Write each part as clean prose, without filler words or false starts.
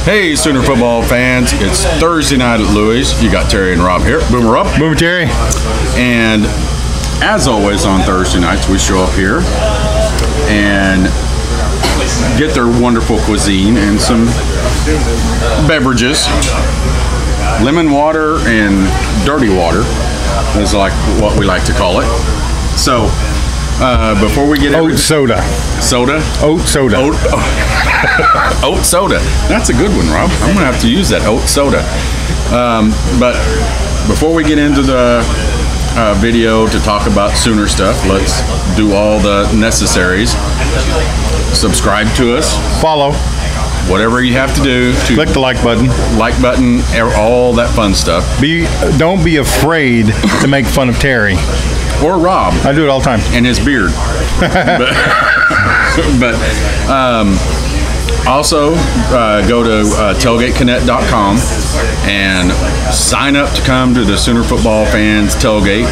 Hey, Sooner football fans, it's Thursday night at Louis. You got Terry and Rob here. Boomer up. Boomer Terry. And as always on Thursday nights, we show up here and get their wonderful cuisine and some beverages. Lemon water and dirty water is like what we like to call it. So, before we get Oat soda. Soda? Oat soda. Oat soda. That's a good one, Rob. I'm going to have to use that, oat soda. But before we get into the video to talk about Sooner stuff, let's do all the necessaries. Subscribe to us. Follow. Whatever you have to do to click the like button. Like button, all that fun stuff. Don't be afraid to make fun of Terry. Or Rob. I do it all the time. And his beard. but also, go to tailgateconnect.com and sign up to come to the Sooner Football Fans Tailgate.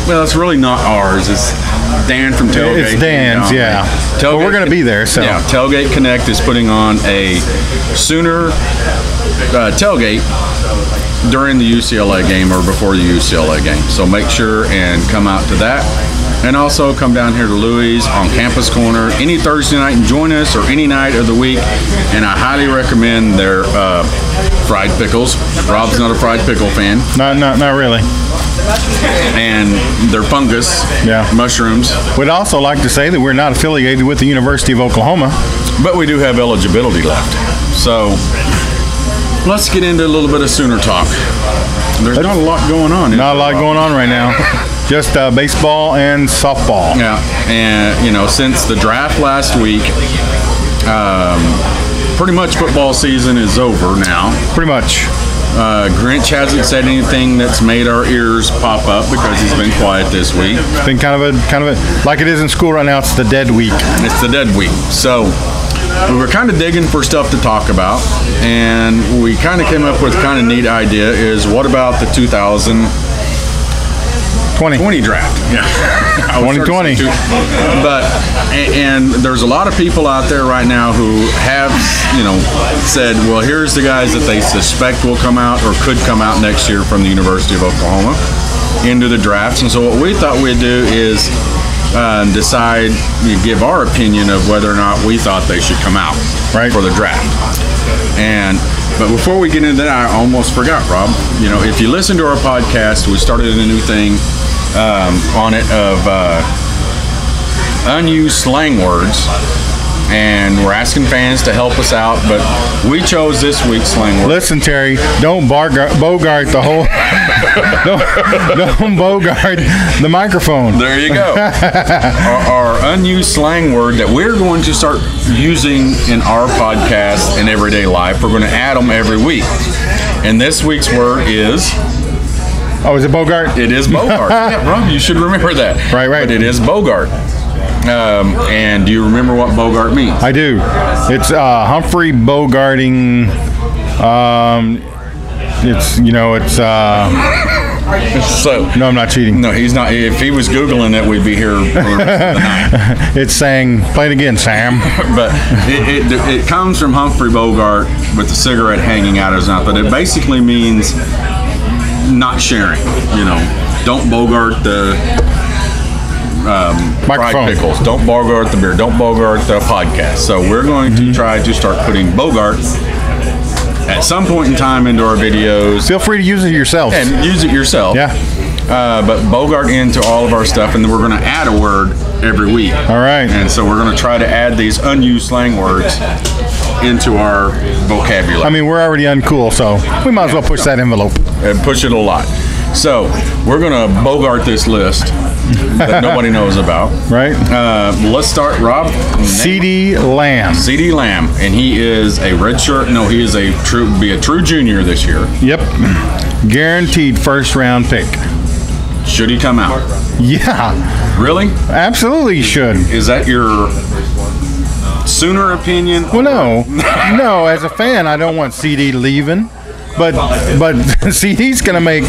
Well, it's really not ours. It's Dan from Tailgate. It's Dan's, yeah. But we're going to be there, so. Yeah, Tailgate Connect is putting on a Sooner tailgate during the UCLA game or before the UCLA game. So make sure and come out to that. And also come down here to Louis on Campus Corner any Thursday night and join us, or any night of the week. And I highly recommend their fried pickles. Rob's not a fried pickle fan. Not really. And their fungus, mushrooms. We'd also like to say that we're not affiliated with the University of Oklahoma. But we do have eligibility left. So let's get into a little bit of Sooner talk. There's not a lot going on. Not a lot going on right now. Just baseball and softball. Yeah, and since the draft last week, pretty much football season is over now. Pretty much. Grinch hasn't said anything that's made our ears pop up because he's been quiet this week. It's been kind of a like it is in school right now. It's the dead week. It's the dead week. So we were kind of digging for stuff to talk about, and we kind of came up with kind of neat idea is what about the 2020 draft? Yeah, 2020. But and there's a lot of people out there right now who have said, well, here's the guys that they suspect will come out or could come out next year from the University of Oklahoma into the drafts. And so what we thought we'd do is decide, give our opinion of whether or not we thought they should come out for the draft. But before we get into that, I almost forgot, Rob. If you listen to our podcast, we started a new thing on it of unused slang words, and we're asking fans to help us out, but we chose this week's slang word. Listen, Terry, don't bogart the whole don't bogart the microphone. There you go. Our unused slang word that we're going to start using in our podcast and everyday life. We're going to add them every week. And this week's word is... Oh, is it Bogart? It is Bogart. Yeah, Rob, you should remember that. Right. But it is Bogart. And do you remember what Bogart means? I do. It's Humphrey Bogarting. So no, I'm not cheating. No, he's not. If he was Googling it, we'd be here for the rest of the night. It's saying, play it again, Sam. But it comes from Humphrey Bogart with the cigarette hanging out of his mouth. But it basically means not sharing. Don't Bogart the fried pickles. Don't Bogart the beer. Don't Bogart the podcast. So we're going to try to start putting Bogart at some point in time into our videos. Feel free to use it yourself. And use it yourself. Yeah. But Bogart into all of our stuff, and then we're going to add a word every week. All right. And so we're going to try to add these unused slang words into our vocabulary. I mean, we're already uncool, so we might as well push that envelope. And push it a lot. So we're going to Bogart this list that nobody knows about. Right. Let's start, Rob. CeeDee Lamb. CeeDee Lamb, and he is a redshirt. No, he is a true junior this year. Yep. Guaranteed first-round pick. Should he come out? Yeah. Really? Absolutely should. Is that your Sooner opinion? Well, no. As a fan, I don't want CeeDee leaving. But CeeDee's going to make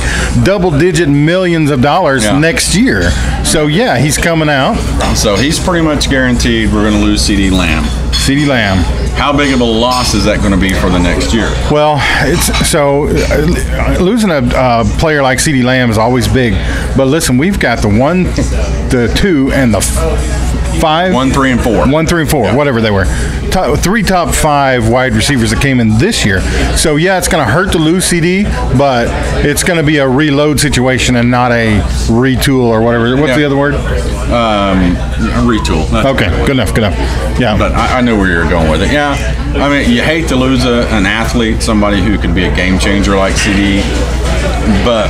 double-digit millions of dollars next year. So, yeah, he's coming out. So he's pretty much guaranteed we're going to lose CeeDee Lamb. CeeDee Lamb. How big of a loss is that going to be for the next year? Well, it's so losing a player like CeeDee Lamb is always big. But listen, we've got the 1, the 2, and the 5. 1, 3, and 4. 1, 3, and 4, whatever they were. 3 top 5 wide receivers that came in this year. So yeah, it's going to hurt to lose CD, but it's going to be a reload situation and not a retool or whatever. What's the other word? Retool. Okay, good enough. Yeah, but I know where you're going with it. Yeah, I mean, you hate to lose an athlete, somebody who can be a game changer like CD, but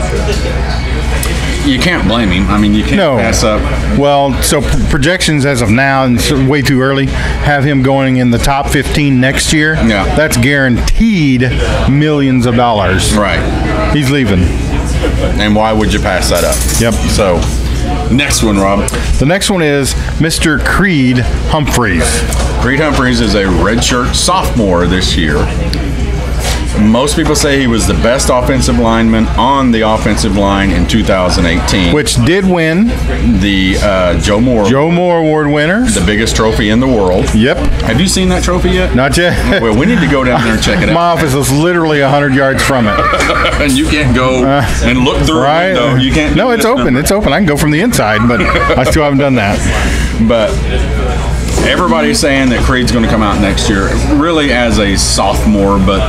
you can't blame him. I mean, you can't pass up. Well, so projections as of now, and it's way too early, have him going in the top 15 next year. Yeah. That's guaranteed millions of dollars. Right. He's leaving. And why would you pass that up? Yep. So, next one, Rob. The next one is Mr. Creed Humphreys. Creed Humphreys is a redshirt sophomore this year. Most people say he was the best offensive lineman on the offensive line in 2018. Which did win the Joe Moore Award winner. The biggest trophy in the world. Yep. Have you seen that trophy yet? Not yet. Well, we need to go down there and check it out. My office is literally 100 yards from it. And you can't go and look through right? a window. You can't. No, it's open. It's open. I can go from the inside, but I still haven't done that. But everybody's saying that Creed's going to come out next year, really as a sophomore, but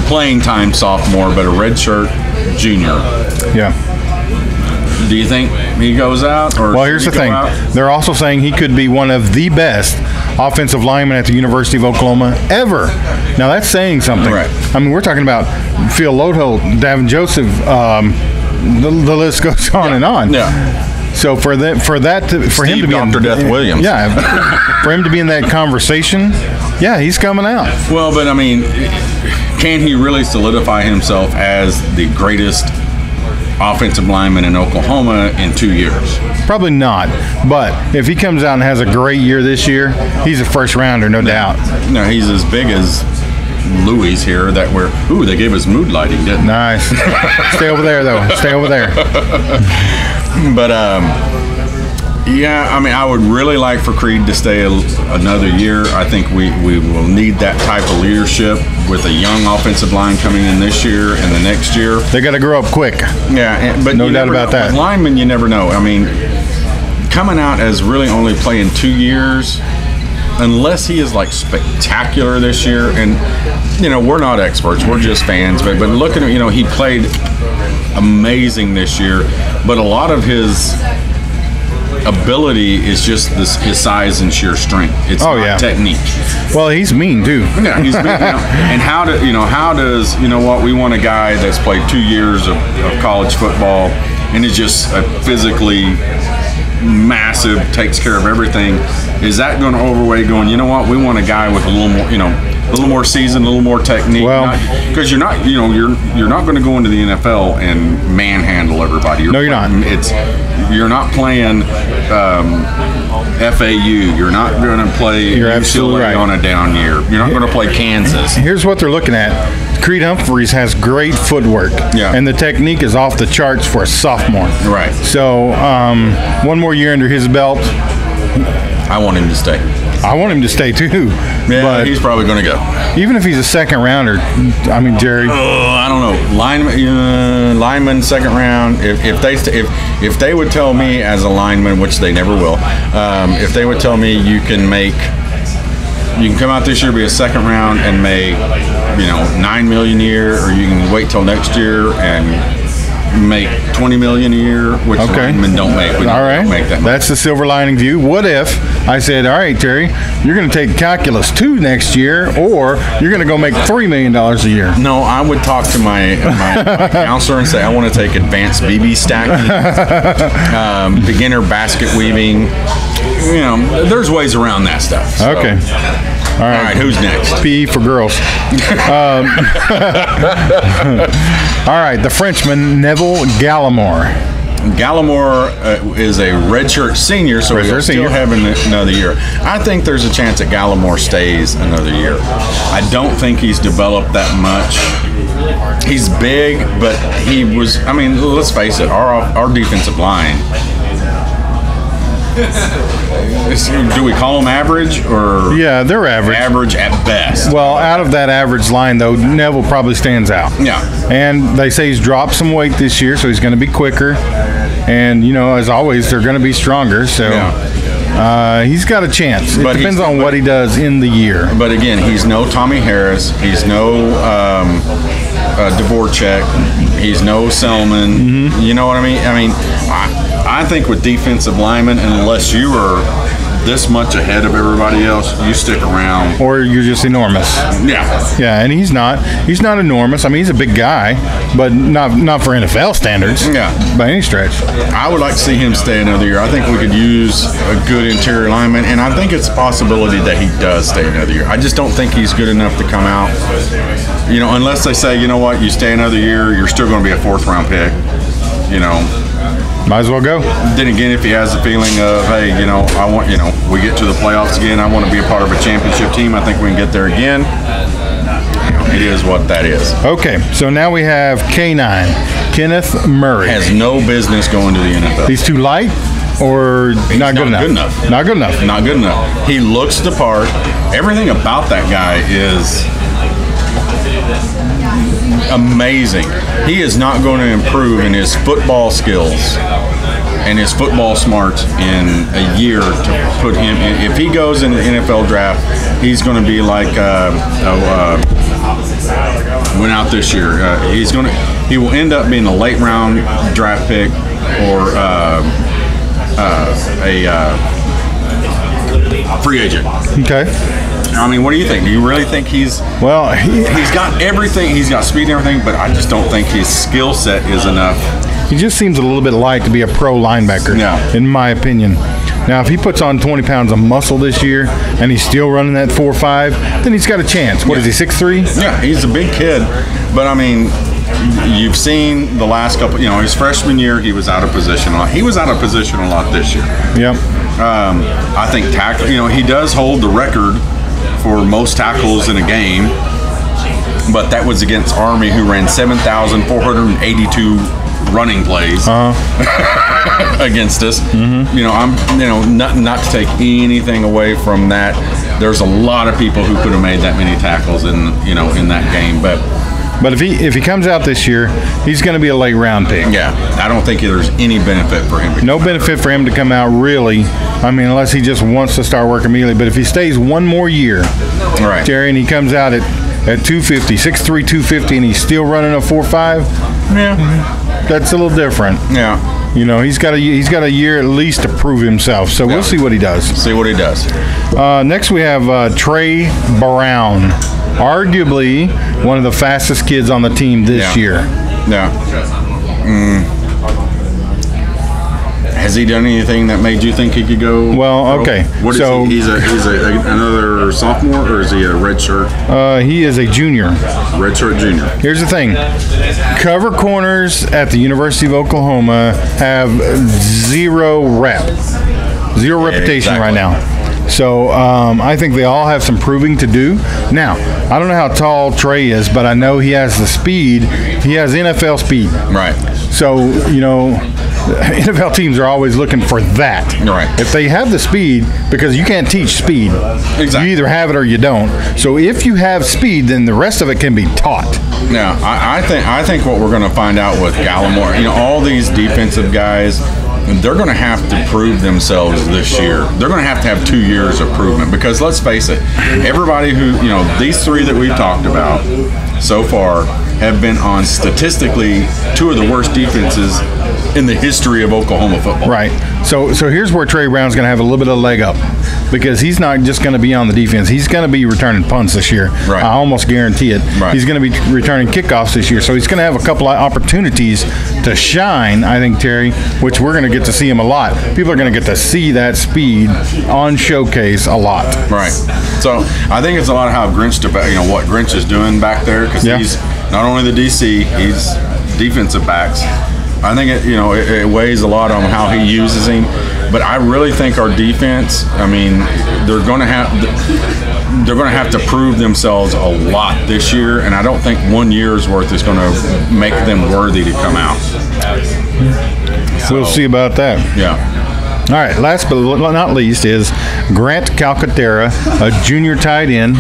playing time sophomore, but a redshirt junior. Yeah. Do you think he goes out? Or well, here's the thing. They're also saying he could be one of the best offensive linemen at the University of Oklahoma ever. Now, that's saying something. Right. I mean, we're talking about Phil Lodeholt, Davin Joseph, the list goes on and on. Yeah. So for him to be Dr. Death Williams. Yeah. For him to be in that conversation, yeah, he's coming out. Well, but I mean, can he really solidify himself as the greatest offensive lineman in Oklahoma in 2 years? Probably not. But if he comes out and has a great year this year, he's a first rounder, no doubt. No, he's as big as Louis here that they gave us mood lighting, didn't they? Nice. Stay over there, though. Stay over there. But, yeah, I mean, I would really like for Creed to stay another year. I think we will need that type of leadership with a young offensive line coming in this year and the next year. They got to grow up quick. Yeah, but no doubt about that. With linemen, you never know. I mean, coming out as really only playing 2 years, unless he is like spectacular this year, and we're not experts, we're just fans. But looking at he played amazing this year, but a lot of his ability is just his size and sheer strength. It's not technique. Well, he's mean too. Yeah, he's mean. And how does we want a guy that's played 2 years of college football and is just physically massive, takes care of everything. Is that going to overweigh going, we want a guy with a little more, a little more seasoned, a little more technique? Well, because you're not going to go into the NFL and manhandle everybody. No, you're not. You're not playing FAU. You're not going to play UCLA on a down year. You're not going to play Kansas. Here's what they're looking at. Creed Humphreys has great footwork, and the technique is off the charts for a sophomore. Right. So, one more year under his belt. I want him to stay. I want him to stay too. Yeah, but he's probably going to go. Even if he's a second rounder, I mean, Jerry. I don't know. Lineman second round. If they would tell me as a lineman, which they never will, if they would tell me you can come out this year, be a second round, and make $9 million a year, or you can wait till next year and make $20 million a year, which linemen don't make. We don't make that much. That's the silver lining view. What if I said, all right, Terry, you're going to take Calculus 2 next year, or you're going to go make $3 million a year? No, I would talk to my counselor and say, I want to take advanced BB stacking, beginner basket weaving. There's ways around that stuff. So. Okay. All right, who's next? PE for girls. All right, the Frenchman, Neville Gallimore. Gallimore is a redshirt senior, so he's still having another year. I think there's a chance that Gallimore stays another year. I don't think he's developed that much. He's big, but let's face it, our defensive line Do we call them average or? Yeah, they're average. Average at best. Well, out of that average line, though, Neville probably stands out. Yeah. And they say he's dropped some weight this year, so he's going to be quicker. And, you know, as always, they're going to be stronger. So he's got a chance. It depends on what he does in the year. But again, he's no Tommy Harris. He's no Dvorak. He's no Selman. Mm-hmm. You know what I mean? I mean, I think with defensive linemen, unless you are this much ahead of everybody else, you stick around. Or you're just enormous. Yeah. Yeah, and he's not. He's not enormous. I mean, he's a big guy, but not for NFL standards. Yeah. By any stretch. I would like to see him stay another year. I think we could use a good interior lineman, and I think it's a possibility that he does stay another year. I just don't think he's good enough to come out. You know, unless they say, you know what, you stay another year, you're still going to be a 4th round pick. You know. Might as well go. Then again, if he has the feeling of, hey, you know, I want, you know, we get to the playoffs again, I want to be a part of a championship team, I think we can get there again. You know, it is what that is. Okay, so now we have K9, Kenneth Murray. Has no business going to the NFL. He's too light or not good enough? Not good enough. Not good enough. He looks the part. Everything about that guy is amazing. He is not going to improve in his football skills and his football smarts in a year to put him in. If he goes in the NFL draft, he's going to be like went out this year. He will end up being a late round draft pick or a free agent. Okay. I mean, what do you think? Do you really think he's got everything? He's got speed and everything, but I just don't think his skill set is enough. He just seems a little bit light to be a pro linebacker, in my opinion. Now, if he puts on 20 pounds of muscle this year and he's still running that 4.5, then he's got a chance. What is he, 6'3"? Yeah, he's a big kid, but I mean, you've seen the last couple. You know, his freshman year he was out of position a lot. He was out of position a lot this year. Yep. I think tackle. You know, he does hold the record for most tackles in a game, but that was against Army, who ran 7,482 running plays against us. Mm-hmm. You know, not to take anything away from that. There's a lot of people who could have made that many tackles in that game, But if he comes out this year, he's going to be a late round pick. Yeah, I don't think there's any benefit for him. No benefit for him to come out, really. I mean, unless he just wants to start working immediately. But if he stays one more year, right, Terry, and he comes out at 250, 6'3", 250, and he's still running a 4.5, that's a little different. Yeah. You know, he's got a year at least to prove himself. So we'll see what he does. See what he does. Next we have Trey Brown. Arguably one of the fastest kids on the team this year. Yeah. Has he done anything that made you think he could go? Well, okay. What is he? He's another sophomore, or is he a red shirt? He is a junior. Red shirt junior. Here's the thing. Cover corners at the University of Oklahoma have zero reputation right now. So I think they all have some proving to do. Now, I don't know how tall Trey is, but I know he has the speed. He has NFL speed. Right. So, you know, NFL teams are always looking for that. Right. If they have the speed, because you can't teach speed. Exactly. You either have it or you don't. So if you have speed, then the rest of it can be taught. Now, I think what we're going to find out with Gallimore, you know, all these defensive guys, they're going to have to prove themselves this year. They're going to have 2 years of improvement, because let's face it, everybody who, you know, these three that we've talked about so far have been on statistically 2 of the worst defenses in the history of Oklahoma football. Right. So here's where Trey Brown's going to have a little bit of a leg up, because he's not just going to be on the defense. He's going to be returning punts this year. Right. I almost guarantee it. Right. He's going to be returning kickoffs this year. So he's going to have a couple of opportunities to shine, I think, Terry, which we're going to get to see him a lot. People are going to get to see that speed on showcase a lot. Right. So I think it's a lot of how Grinch, what Grinch is doing back there, because he's not only the DC, he's defensive backs. I think it weighs a lot on how he uses him, but I really think our defense, I mean, they're going to have to prove themselves a lot this year, and I don't think 1 year's worth is going to make them worthy to come out. We'll see about that. Yeah. All right, last but not least is Grant Calcaterra, a junior tight end.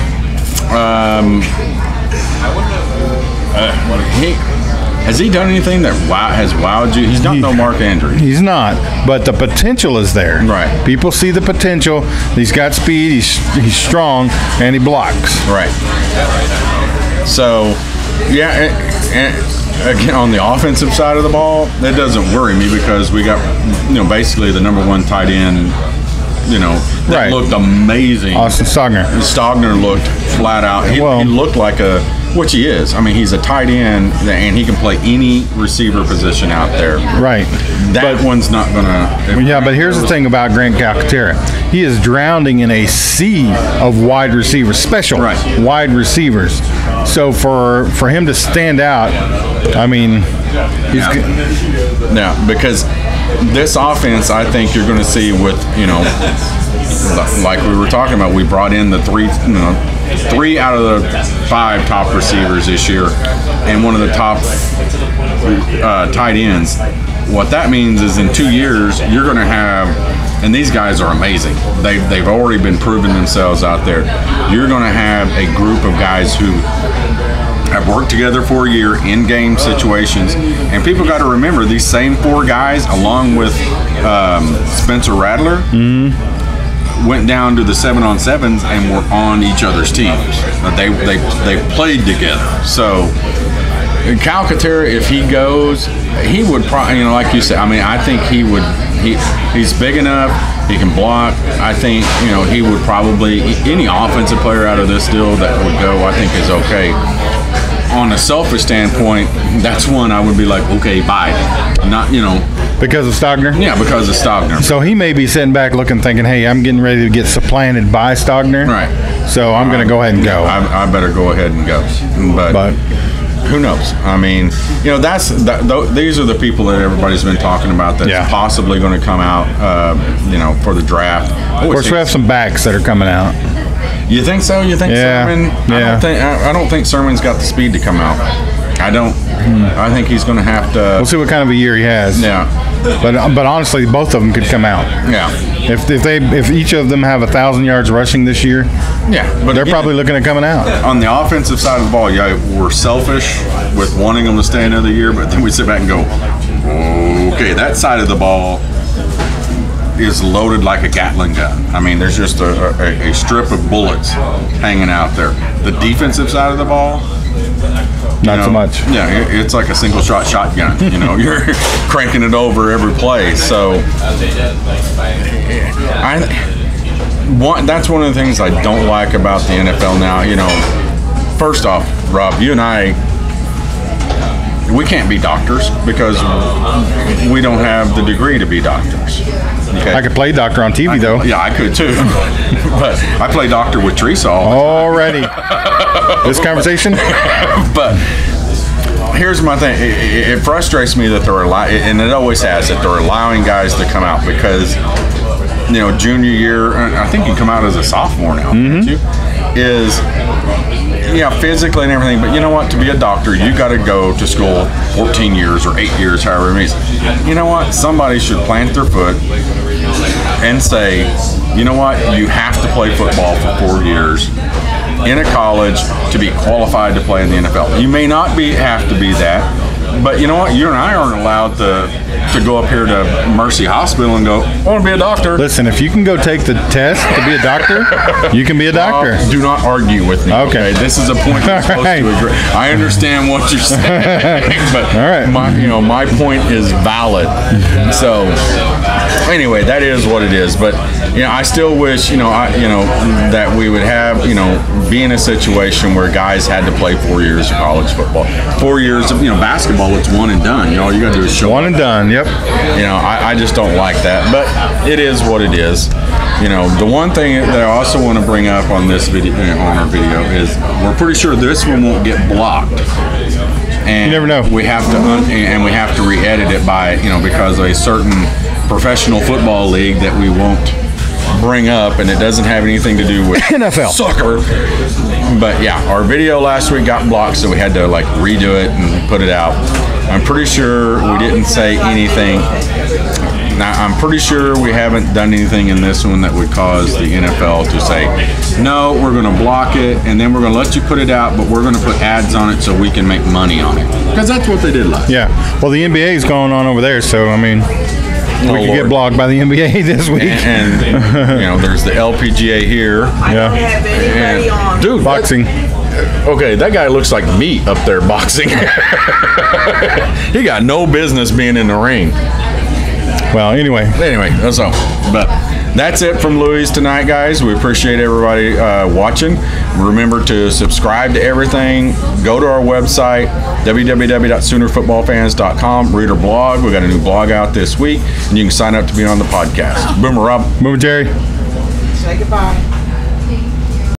Has he done anything that has wowed you? He's not no Mark Andrews. He's not, but the potential is there. Right. People see the potential. He's got speed. He's strong, and he blocks. Right. So, yeah, and again, on the offensive side of the ball, that doesn't worry me because we got, basically the number one tight end, that looked amazing. Austin Stogner. Stogner looked flat out. He looked like which he is. I mean, he's a tight end, and he can play any receiver position out there. Right. That one's not going to... Yeah, but here's the thing about Grant Calcaterra. He is drowning in a sea of wide receivers, special wide receivers. So for him to stand out, I mean... Yeah, because this offense, I think you're going to see with, like we were talking about, we brought in the three out of the 5 top receivers this year and one of the top tight ends. What that means is in 2 years, you're going to have, and these guys are amazing. They've already been proving themselves out there. You're going to have a group of guys who have worked together for a year in game situations, and people got to remember these same 4 guys, along with Spencer Rattler, went down to the 7-on-7s and were on each other's teams. They played together. So Calcaterra, if he goes, he would probably, like you said. I mean, I think he would. He's big enough. He can block. I think he would probably, any offensive player out of this deal that would go, I think is okay. On a selfish standpoint, that's one I would be like, okay, bye. Not, Because of Stogner? Yeah, because of Stogner. So he may be sitting back looking, thinking, hey, I'm getting ready to get supplanted by Stogner. Right. So I'm going to go ahead and go. I better go ahead and go. But who knows? I mean, these are the people that everybody's been talking about that's possibly going to come out, for the draft. Of course, we have some backs that are coming out. You think so? You think Sermon? Yeah. I don't think Sermon's got the speed to come out. I don't. I think he's going to have to. We'll see what kind of a year he has. Yeah. But honestly, both of them could come out. Yeah. If each of them have 1,000 yards rushing this year, but they're probably looking at coming out. On the offensive side of the ball, we're selfish with wanting them to stay another year, but then we sit back and go, okay, that side of the ball is loaded like a Gatling gun. I mean, there's just a strip of bullets hanging out there. The defensive side of the ball, not so much. Yeah, it's like a single shot shotgun. You're cranking it over every play. So that's one of the things I don't like about the NFL now. First off, Rob, you and I, we can't be doctors because we don't have the degree to be doctors. Okay? I could play doctor on TV, though. Yeah, I could too. But I play doctor with Teresa already. This conversation? But here's my thing. It frustrates me that they're and it always has, that they're allowing guys to come out because, junior year, I think you come out as a sophomore now, don't you? Physically and everything, but you know what? To be a doctor, you got to go to school 14 years or 8 years, however many. You know what? Somebody should plant their foot and say, you know what? You have to play football for 4 years in a college to be qualified to play in the NFL. You may not have to be that, but you know what? You and I aren't allowed to go up here to Mercy Hospital and go, I want to be a doctor. Listen, if you can go take the test to be a doctor, you can be a doctor. Do not argue with me. Okay. This is a point you're supposed to agree. I understand what you're saying, but my point is valid. So anyway, that is what it is. But I still wish that we would have be in a situation where guys had to play 4 years of college football, 4 years of basketball. It's one and done. All you got to do is show one and done. Yep. I just don't like that, but it is what it is. The one thing that I also want to bring up on this video, on our video, is we're pretty sure this one won't get blocked. And you never know. We have to we have to re-edit it by because of a certain professional football league that we won't bring up, and it doesn't have anything to do with NFL soccer. But yeah, our video last week got blocked, so we had to redo it and put it out. I'm pretty sure we didn't say anything Now, I'm pretty sure we haven't done anything in this one that would cause the NFL to say, no, we're going to block it, and then we're going to let you put it out, but we're going to put ads on it so we can make money on it. Because that's what they did last. Yeah. Well, the NBA is going on over there, so, I mean, we could get blocked by the NBA this week. And you know, there's the LPGA here. I don't have anybody on. Dude, Boxing. Okay, that guy looks like meat up there boxing. He got no business being in the ring. Well, anyway, that's all. But that's it from Louis tonight, guys. We appreciate everybody watching. Remember to subscribe to everything. Go to our website, www.soonerfootballfans.com. Read our blog. We got a new blog out this week, and you can sign up to be on the podcast. Boomer Rob. Boomer Jerry. Say goodbye.